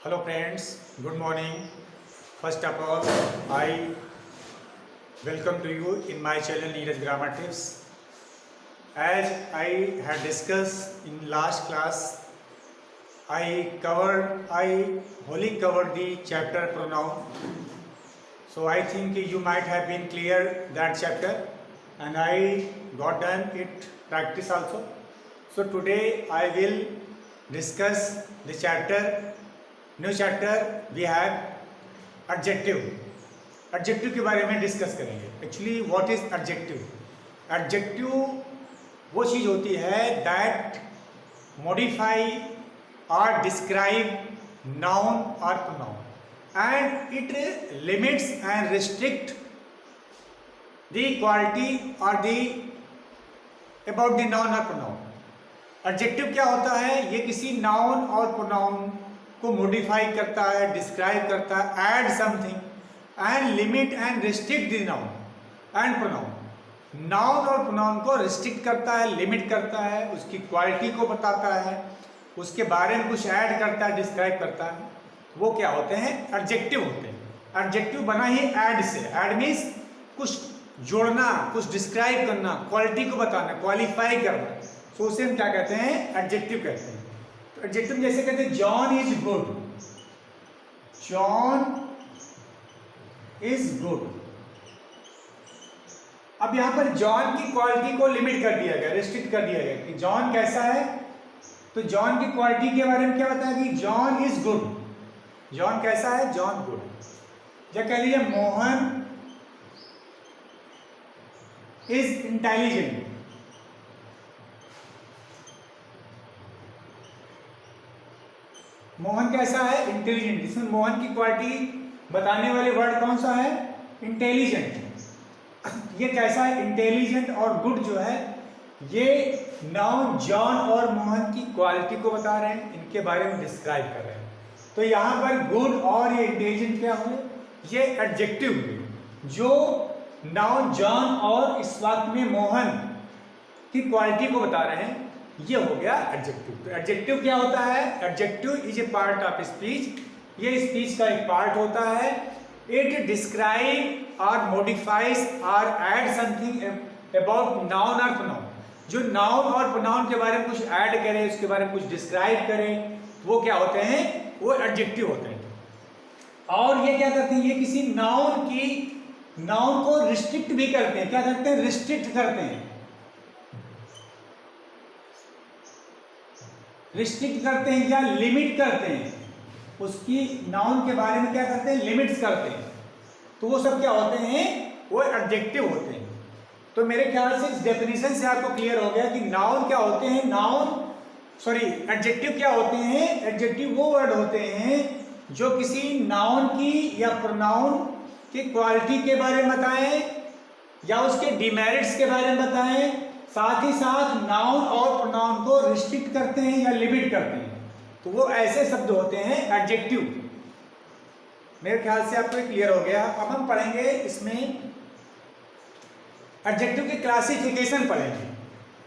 Hello friends, good morning. First of all, I welcome to you in my channel Neeraj Grammar Tips. As I had discussed in last class, I wholly covered the chapter pronoun. So I think you might have been clear that chapter, and I got done it practice also. So today I will discuss the new chapter we have adjective. Adjective के बारे में discuss करेंगे। Actually what is adjective? Adjective वो चीज़ होती है that modify और describe noun और pronoun and it limits and restrict the quality और द अबाउट द नाउन और प्रोनाउन। एडजेक्टिव क्या होता है? ये किसी नाउन और प्रोनाउन को मॉडिफाई करता है, डिस्क्राइब करता है, add something and limit and restrict the noun and pronoun. Noun और प्रोनाउन को रिस्ट्रिक्ट करता है, लिमिट करता है, उसकी क्वालिटी को बताता है, उसके बारे में कुछ ऐड करता है, डिस्क्राइब करता है। वो क्या होते हैं? एडजेक्टिव होते हैं। एडजेक्टिव बना ही ऐड से। ऐड मीन्स कुछ जोड़ना, कुछ डिस्क्राइब करना, क्वालिटी को बताना, क्वालिफाई करना। तो उसे हम क्या कहते हैं? एडजेक्टिव कहते हैं। एडजेक्टिव जैसे कहते हैं John is good, John is good. अब यहां पर जॉन की क्वालिटी को लिमिट कर दिया गया, रिस्ट्रिक्ट कर दिया गया कि जॉन कैसा है। तो जॉन की क्वालिटी के बारे में क्या बताया कि जॉन इज गुड। जॉन कैसा है? John good. या कह लीजिए मोहन इज इंटेलिजेंट। मोहन कैसा है? इंटेलिजेंट। इसमें मोहन की क्वालिटी बताने वाले वर्ड कौन सा है? इंटेलिजेंट। ये कैसा है? इंटेलिजेंट और गुड जो है ये नाउन जॉन और मोहन की क्वालिटी को बता रहे हैं, इनके बारे में डिस्क्राइब कर रहे हैं। तो यहां पर गुड और ये इंटेलिजेंट क्या हुए? ये एडजेक्टिव हुए जो नाउन जॉन और इस वक्त में मोहन की क्वालिटी को बता रहे हैं। ये हो गया एडजेक्टिव। तो एडजेक्टिव क्या होता है? Adjective is a part of speech. ये स्पीच का एक पार्ट होता है। इट डिस्क्राइब और मॉडिफाइज और ऐड समथिंग अबाउट नाउन और प्रोनाउन। जो नाउन और प्रोनाउन के बारे में कुछ ऐड करे, उसके बारे में कुछ डिस्क्राइब करे, वो क्या होते हैं? वो एडजेक्टिव होते हैं। और ये क्या करते हैं? ये किसी नाउन को रिस्ट्रिक्ट भी करते हैं। क्या करते हैं? रिस्ट्रिक्ट करते हैं। रिस्ट्रिक्ट करते हैं या लिमिट करते हैं। उसकी नाउन के बारे में क्या करते हैं? लिमिट्स करते हैं। तो वो सब क्या होते हैं? वो एडजेक्टिव होते हैं। तो मेरे ख्याल से इस डेफिनेशन से आपको क्लियर हो गया कि नाउन क्या होते हैं, एडजेक्टिव क्या होते हैं। एडजेक्टिव वो वर्ड होते हैं जो किसी नाउन की या प्रोनाउन की क्वालिटी के बारे में बताएं या उसके डिमेरिट्स के बारे में बताएं, साथ ही साथ नाउन और प्रोनाउन को रिस्ट्रिक्ट करते हैं या लिमिट करते हैं। तो वो ऐसे शब्द होते हैं एडजेक्टिव। मेरे ख्याल से आपको क्लियर हो गया। अब हम पढ़ेंगे इसमें एडजेक्टिव की क्लासिफिकेशन पढ़ेंगे।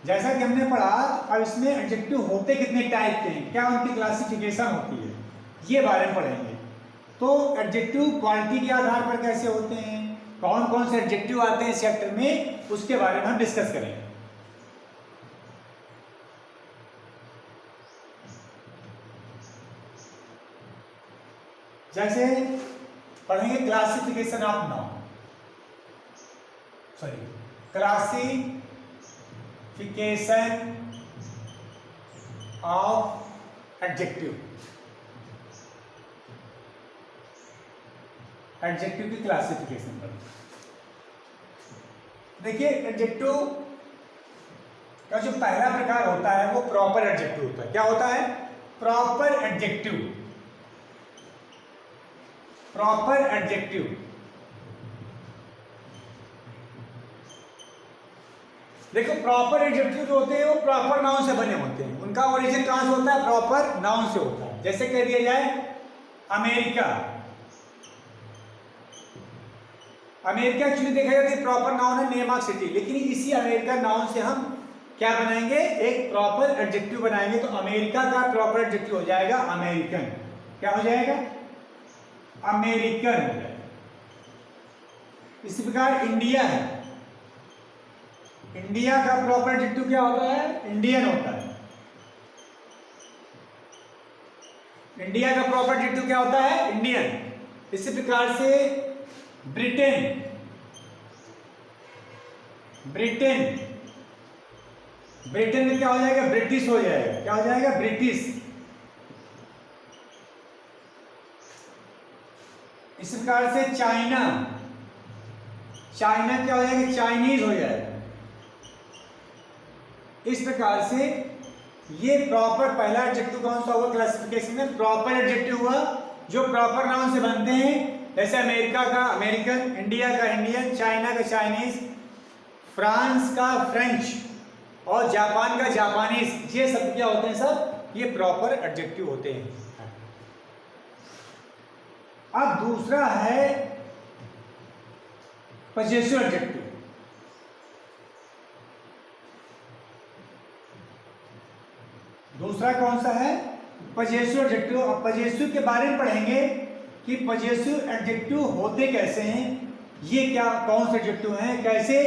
जैसा कि हमने पढ़ा, अब इसमें एडजेक्टिव होते कितने टाइप के हैं, क्या उनकी क्लासिफिकेशन होती है, ये बारे में पढ़ेंगे। तो एडजेक्टिव क्वालिटी के आधार पर कैसे होते हैं, कौन कौन से एडजेक्टिव आते हैं इस चैप्टर में, उसके बारे में हम डिस्कस करेंगे। जैसे पढ़ेंगे classification of noun, classification of adjective. Adjective की क्लासिफिकेशन पर देखिए, एडजेक्टिव का जो पहला प्रकार होता है वो प्रॉपर एडजेक्टिव होता है। क्या होता है? Proper adjective. प्रॉपर एडजेक्टिव देखो, प्रॉपर एडजेक्टिव जो होते हैं वो प्रॉपर नाउन से बने होते हैं। उनका ओरिजिन कहां से होता है? प्रॉपर नाउन से होता है। जैसे कह दिया जाए अमेरिका। अमेरिका एक्चुअली देखा जाए तो प्रॉपर नाउन है, नेम ऑफ सिटी, लेकिन इसी अमेरिका नाउन से हम क्या बनाएंगे? एक प्रॉपर एडजेक्टिव बनाएंगे। तो अमेरिका का प्रॉपर एडजेक्टिव हो जाएगा अमेरिकन। क्या हो जाएगा? अमेरिकन हो जाएगा। इसी प्रकार इंडिया है, इंडिया का प्रॉपर एडजेक्टिव क्या होता है? इंडियन होता है। इंडिया का प्रॉपर एडजेक्टिव क्या होता है? इंडियन। इसी प्रकार से ब्रिटेन, ब्रिटेन, ब्रिटेन में क्या हो जाएगा? ब्रिटिश हो जाएगा। क्या हो जाएगा? ब्रिटिश। इस प्रकार से चाइना, चाइना क्या हो जाएगा? चाइनीज हो जाएगा। इस प्रकार से ये प्रॉपर पहला एडजेक्टिव कौन सा हुआ क्लासिफिकेशन में? प्रॉपर एडजेक्टिव हुआ जो प्रॉपर नाउन से बनते हैं। जैसे अमेरिका का अमेरिकन, इंडिया का इंडियन, चाइना का चाइनीज, फ्रांस का फ्रेंच और जापान का जापानीज। ये सब क्या होते हैं? सब ये प्रॉपर एडजेक्टिव होते हैं। अब दूसरा है पजेसिव एडजेक्टिव। दूसरा कौन सा है? Possessive adjective. अब पजेसिव के बारे में पढ़ेंगे कि पजेसिव एडजेक्टिव होते कैसे हैं, ये क्या कौन से एडजेक्टिव हैं, कैसे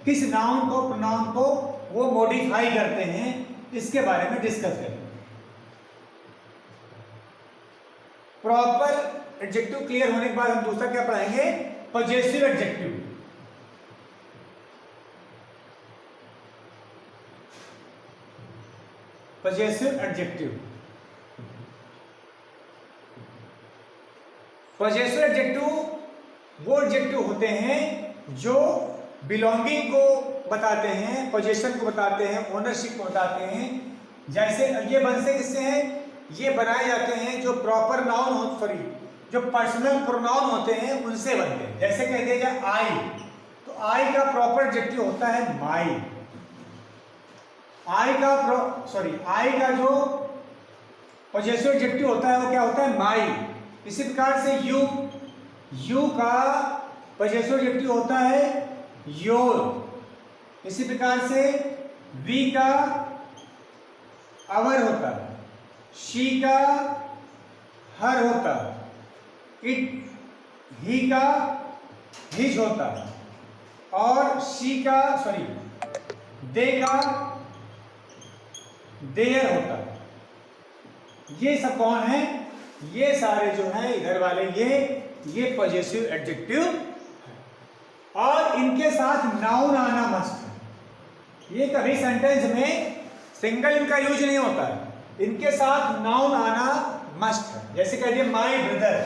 किस नाउन को प्रोनाउन को वो मॉडिफाई करते हैं, इसके बारे में डिस्कस करेंगे। प्रॉपर एडजेक्टिव क्लियर होने के बाद हम दूसरा क्या पढ़ेंगे? Possessive adjective. Possessive adjective, possessive adjective वो एडजेक्टिव होते हैं जो बिलोंगिंग को बताते हैं, पोजीशन को बताते हैं, ओनरशिप को बताते हैं। जैसे ये बनते किससे हैं? ये बनाए जाते हैं जो प्रॉपर नाउन हो, सॉरी जो पर्सनल प्रोनाउन होते हैं उनसे बनते हैं। जैसे कह दिया जाए आई, तो आई का प्रॉपर एडजेक्टिव होता है माई। आई का जो पजेसिव एडजेक्टिव होता है वो क्या होता है? माई। इसी प्रकार से यू, यू का पजेसिव एडजेक्टिव होता है योर। इसी प्रकार से वी का अवर होता है, शी का हर होता है, इट ही का हिज होता है, और शी का दे का देयर होता है। ये सब कौन है? ये सारे जो हैं इधर वाले ये पजेसिव एडजेक्टिव है, और इनके साथ नाउन आना मस्ट है। ये कभी सेंटेंस में सिंगल इनका यूज नहीं होता है, इनके साथ नाउन आना मस्ट है। जैसे कह दिए my brother,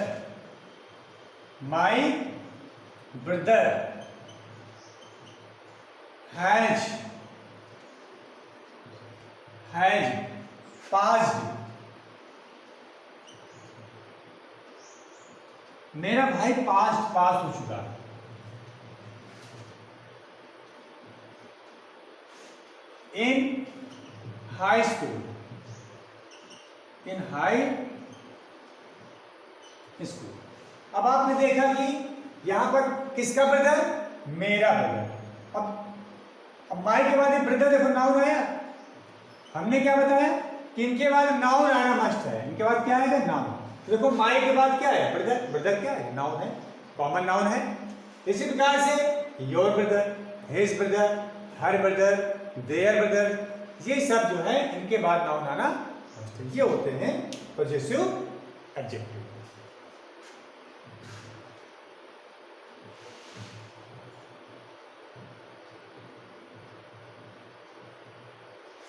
my brother has passed, मेरा भाई पास हो चुका है। इन हाई स्कूल, इन हाई स्कूल। अब आपने देखा कि यहां पर किसका ब्रदर? मेरा ब्रदर। अब माई के बाद ब्रदर देखो नाउन आया। हमने क्या बताया कि इनके बाद नाउन आना मस्ट है। इनके बाद क्या आएगा? नाउन। देखो माई के बाद क्या है? ब्रदर। ब्रदर क्या है? नाउन है, कॉमन नाउन है। इसी प्रकार से your brother, his brother, her brother, their brother, ये सब जो है इनके बाद नाउन आना मस्ट है। ये होते हैं पजेसिव एडजेक्टिव।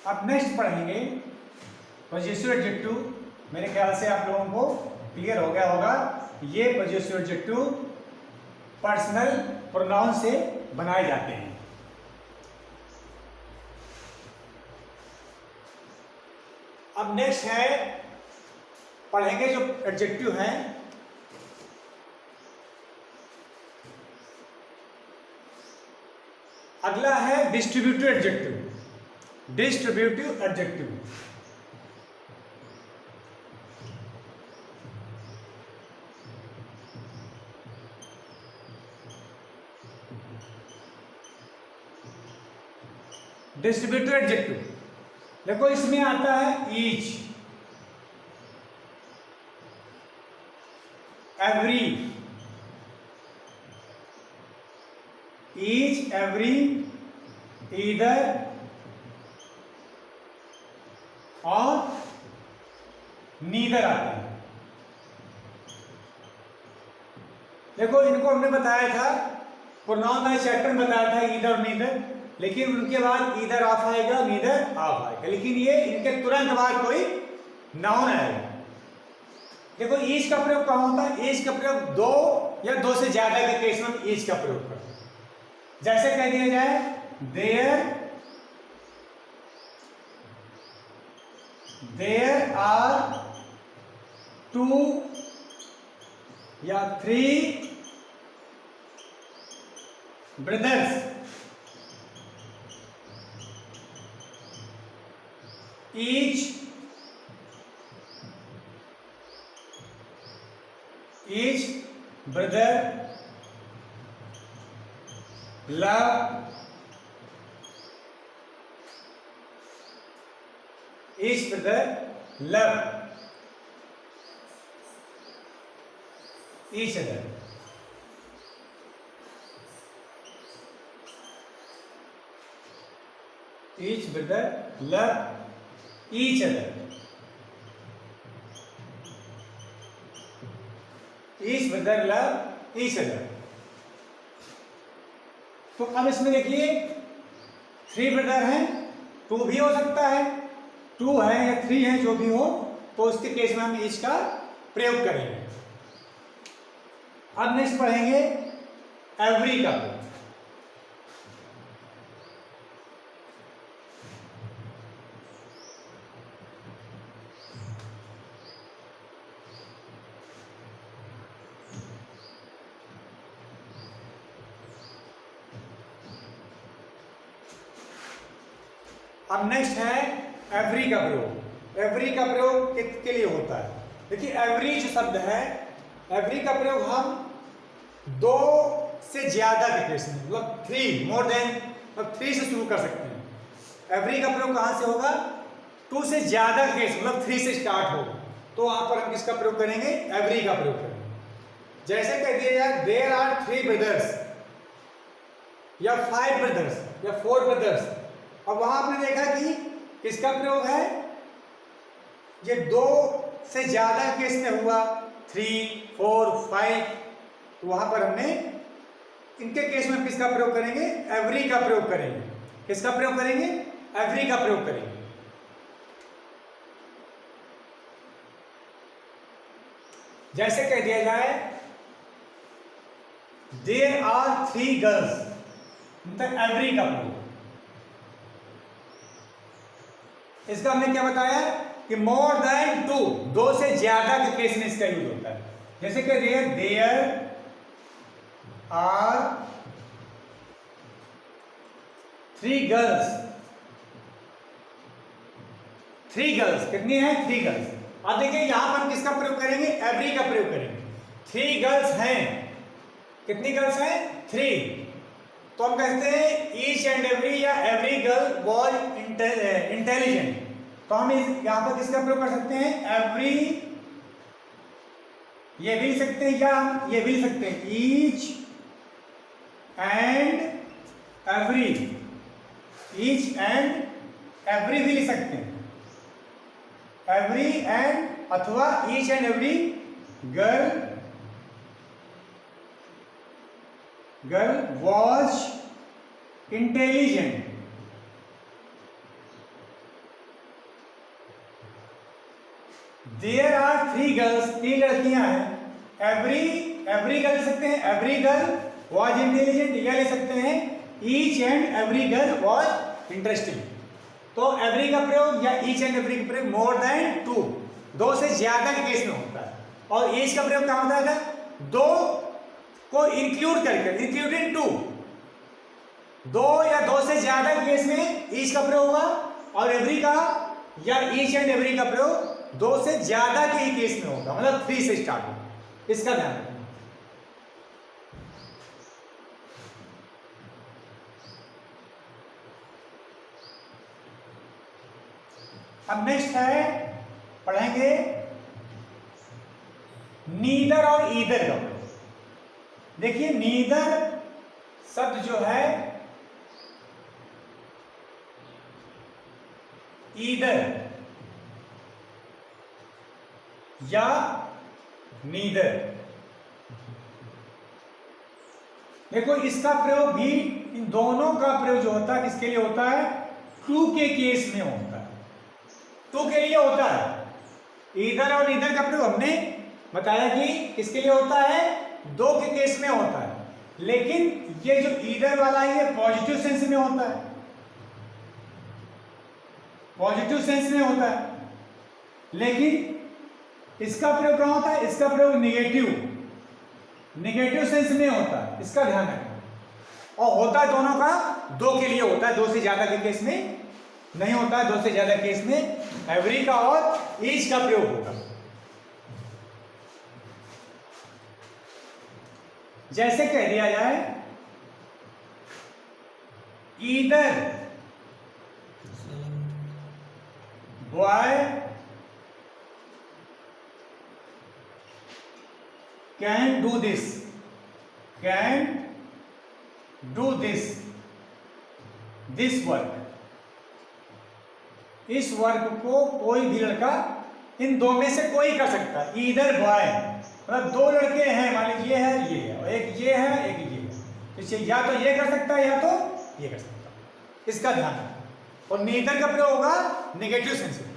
अब नेक्स्ट पढ़ेंगे पजेसिव एडजेक्टिव। मेरे ख्याल से आप लोगों को क्लियर हो गया होगा। ये पजेसिव एडजेक्टिव पर्सनल प्रोनाउन से बनाए जाते हैं। अब नेक्स्ट है पढ़ेंगे जो एडजेक्टिव हैं अगला है distributive adjective. Distributive adjective, distributive adjective देखो इसमें आता है each, every, each, every, either और नीदर आते हैं। देखो इनको हमने बताया था, प्रोनाउन का चैप्टर में बताया था ईदर और नीदर, लेकिन उनके बाद ईदर ऑफ आएगा, नीदर ऑफ आएगा, लेकिन ये इनके तुरंत बाद कोई नाउन आएगा। देखो ईच का प्रयोग कहाँ होता है? ईच का प्रयोग दो या दो से ज्यादा के केस में ईच का प्रयोग करते हैं। जैसे कह दिया जाए देयर आर टू या three brothers, each brother love each brother love each other. Each brother love each other. Each brother love each other. तो अब इसमें देखिए थ्री ब्रदर हैं, टू भी हो सकता है, टू है या थ्री है, जो भी हो, तो उसके केस में हम ईच का प्रयोग करेंगे। अब नेक्स्ट पढ़ेंगे एवरी का प्रयोग। अब नेक्स्ट है एवरी का प्रयोग। एवरी का प्रयोग किसके लिए होता है? देखिए एवरी जो शब्द है, एवरी का प्रयोग हम दो से ज्यादा के केस में, मतलब थ्री, मोर देन, मतलब थ्री से शुरू कर सकते हैं। एवरी का प्रयोग कहां से होगा? टू से ज्यादा केस, मतलब थ्री से स्टार्ट होगा, तो वहां पर हम किसका प्रयोग करेंगे? एवरी का प्रयोग करेंगे। जैसे कह दिया जाए देयर आर थ्री ब्रदर्स या फाइव ब्रदर्स या फोर ब्रदर्स। अब वहां आपने देखा कि किसका प्रयोग है? ये दो से ज्यादा केस में हुआ, थ्री, फोर, फाइव, तो वहां पर हमने इनके केस में किसका प्रयोग करेंगे? एवरी का प्रयोग करेंगे। किसका प्रयोग करेंगे? एवरी का प्रयोग करेंगे। जैसे कह दिया जाए देयर आर थ्री गर्ल्स, मतलब एवरी का प्रयोग। इसका हमने क्या बताया कि मोर देन टू, दो से ज्यादा के केस में इसका यूज होता है। जैसे कह दिए there are three girls, three girls, कितनी है? Three girls. अब देखिए यहां पर हम किसका प्रयोग करेंगे? एवरी का प्रयोग करेंगे। थ्री गर्ल्स हैं, कितनी गर्ल्स हैं? थ्री। तो हम कहते हैं ईच एंड एवरी या एवरी गर्ल वॉज इंटेलिजेंट, तो हम यहां पर किसका प्रयोग कर सकते हैं? एवरी, ये भी लिख सकते हैं या हम ये भी लिख सकते हैं each and every, each and every भी लिख सकते हैं, एवरी एंड, अथवा each and every girl was intelligent। There are three girls, तीन लड़कियां हैं। एवरी गर्ल ले सकते हैं, एवरी गर्ल was intelligent, या ले सकते हैं each and every girl was interesting। तो एवरी का प्रयोग या each and every का प्रयोग more than two, दो से ज्यादा के केस में होता है। और each का प्रयोग क्या होता है? दो को इंक्लूड करके, इंक्लूडिंग टू, दो या दो से ज्यादा केस में ईच का प्रयोग होगा, और एवरी का या ईच एंड एवरी का प्रयोग दो से ज्यादा के ही केस में होगा, मतलब थ्री से स्टार्ट होगा। इसका ध्यान रखना। अब नेक्स्ट है, पढ़ेंगे नीदर और ईदर का प्रयोग। देखिए नीदर शब्द जो है ईदर या नीदर, देखो इसका प्रयोग भी, इन दोनों का प्रयोग जो होता है किसके लिए होता है? टू के केस में होता है, टू के लिए होता है। ईदर और नीदर का प्रयोग हमने बताया कि किसके लिए होता है? दो के केस में होता है। लेकिन ये जो ईदर वाला है ये पॉजिटिव सेंस में होता है, पॉजिटिव सेंस में होता है। लेकिन इसका प्रयोग कहां होता है? इसका प्रयोग नेगेटिव सेंस में होता है, इसका ध्यान रखना। और होता है दोनों का दो के लिए होता है, दो से ज्यादा के केस में नहीं होता है। दो से ज्यादा केस में एवरी का और ईच का प्रयोग होगा। जैसे कह दिया जाए either boy can do this work. इस वर्क को कोई भी लड़का, इन दो में से कोई कर सकता है। ईदर बॉय मतलब दो लड़के हैं, मान लीजिए ये है, और एक ये है, एक ये है, तो या तो ये कर सकता है या तो ये कर सकता है, इसका ध्यान रखना। और नीदर का प्रयोग होगा नेगेटिव सेंस में।